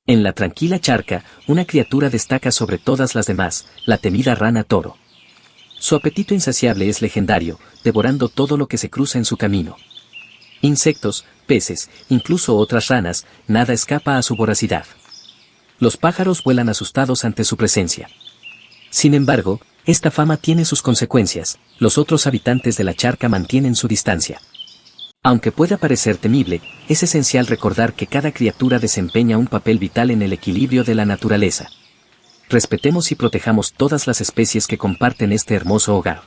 En la tranquila charca, una criatura destaca sobre todas las demás, la temida rana toro. Su apetito insaciable es legendario, devorando todo lo que se cruza en su camino. Insectos, peces, incluso otras ranas, nada escapa a su voracidad. Los pájaros vuelan asustados ante su presencia. Sin embargo, esta fama tiene sus consecuencias, los otros habitantes de la charca mantienen su distancia. Aunque pueda parecer temible, es esencial recordar que cada criatura desempeña un papel vital en el equilibrio de la naturaleza. Respetemos y protejamos todas las especies que comparten este hermoso hogar.